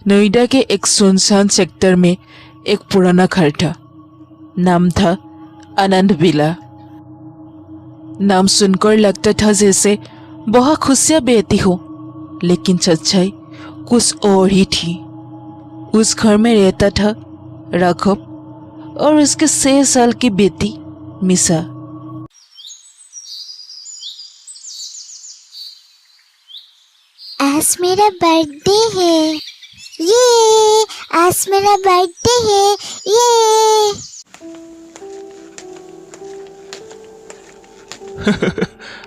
नोएडा के एक सुनसान सेक्टर में एक पुराना घर था। नाम था आनंद विला। नाम सुनकर लगता था जैसे बहुत खुशियां बहती हो, लेकिन सच्चाई कुछ और ही थी। उस घर में रहता था राघव और उसके 6 साल की बेटी मिसा। आज मेरा बर्थडे है, ये आज मेरा बर्थडे है, ये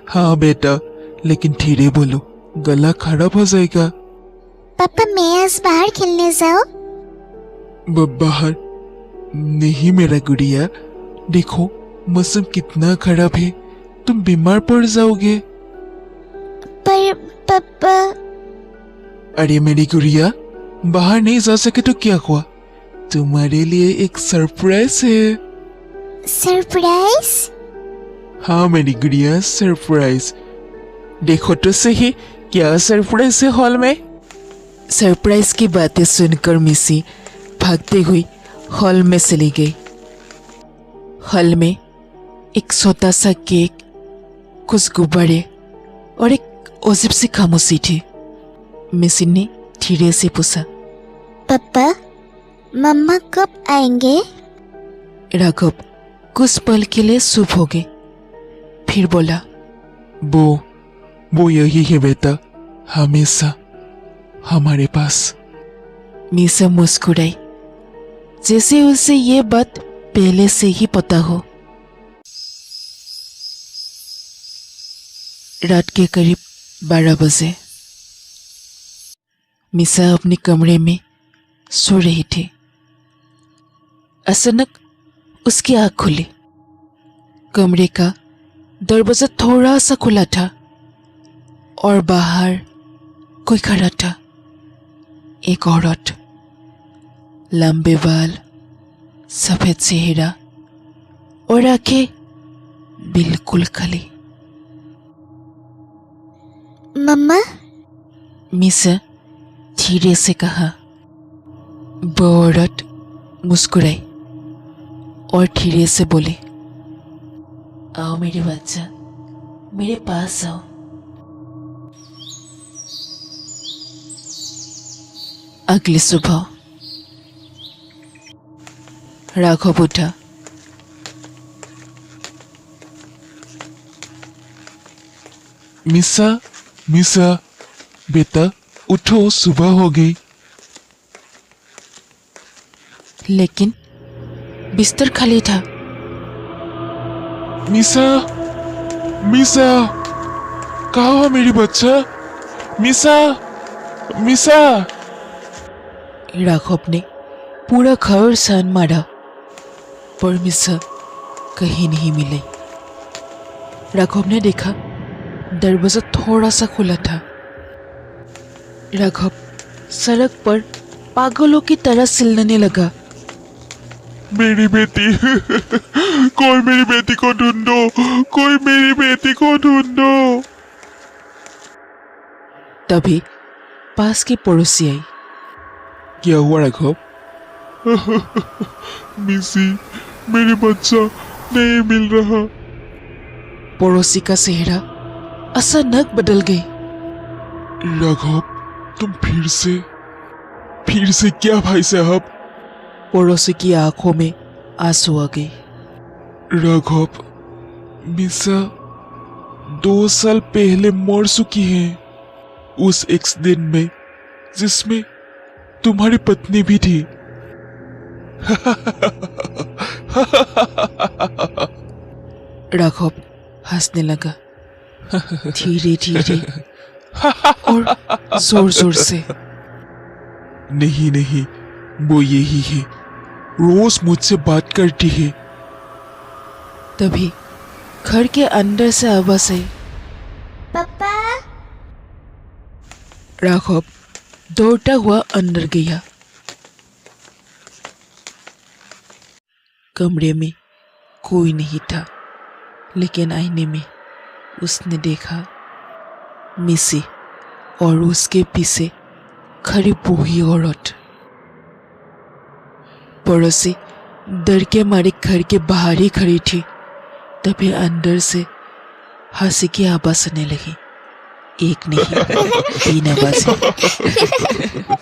हाँ बेटा, लेकिन धीरे बोलो, गला खराब हो जाएगा। पापा मैं आज बाहर खेलने जाऊं? बाहर नहीं मेरा गुड़िया, देखो मौसम कितना खराब है, तुम बीमार पड़ जाओगे। पर पापा। अरे मेरी गुड़िया, बाहर नहीं जा सके तो क्या हुआ, तुम्हारे लिए एक सरप्राइज है। सरप्राइज? हाँ मेरी गुड़िया, सरप्राइज। देखो तो सही, क्या सरप्राइज है हॉल में। सरप्राइज की बातें सुनकर मिसी भागते हुए हॉल में चली गई। हॉल में एक छोटा सा केक, कुछ गुब्बारे और एक अजीब सी खामोशी थी। मिसी ने धीरे से पूछा, पापा मम्मा कब आएंगे? राघव कुछ पल के लिए चुप हो गए, फिर बोला, वो यही है बेटा, हमेशा हमारे पास। मिसा मुस्कुराई, जैसे उसे ये बात पहले से ही पता हो। रात के करीब 12 बजे मिसा अपने कमरे में सो रही थी। अचानक उसकी आंख खुली। कमरे का दरवाजा थोड़ा सा खुला था और बाहर कोई खड़ा था। एक औरत, लंबे बाल, सफेद चेहरा और आंखें बिल्कुल खाली। मम्मा? मिसा धीरे से कहा। वो औरत मुस्कुराई और धीरे से बोली, आओ मेरे बच्चा, मेरे पास आओ। अगली सुबह राघव उठा। मिसा बेटा उठो, सुबह हो गई। लेकिन बिस्तर खाली था। मिसा कहाँ हो मेरी बच्चा? मिसा। राघव ने पूरा घर सान मारा, पर मिसा कहीं नहीं मिली। राघव ने देखा दरवाजा थोड़ा सा खुला था। राघव सड़क पर पागलों की तरह चिल्लाने लगा, मेरी बेटी कोई मेरी बेटी को ढूंढो, कोई मेरी बेटी को ढूंढो। तभी पास की पड़ोसी आई। क्या हुआ राघव? मिसी, मेरे बच्चा नहीं मिल रहा। पड़ोसी का चेहरा अचानक बदल गई। राघव तुम फिर से क्या भाई साहब? पड़ोसी की आंखों में आंसू आ गई। राघव, मिसा 2 साल पहले मर चुकी है, उस एक्सीडेंट में जिसमें तुम्हारी पत्नी भी थी। राघव हंसने लगा, धीरे धीरे और जोर जोर से। नहीं, वो यही है, रोज मुझसे बात करती है। तभी घर के अंदर से आवाज आई। पापा? राघव दौड़ता हुआ अंदर गया। कमरे में कोई नहीं था, लेकिन आईने में उसने देखा मिसी और उसके पीछे खड़ी बूढ़ी औरत। पड़ोसी डर के मारे घर के बाहर ही खड़ी थी। तभी अंदर से हंसी की आवाज आने लगी। एक नहीं, 3 आवाजें।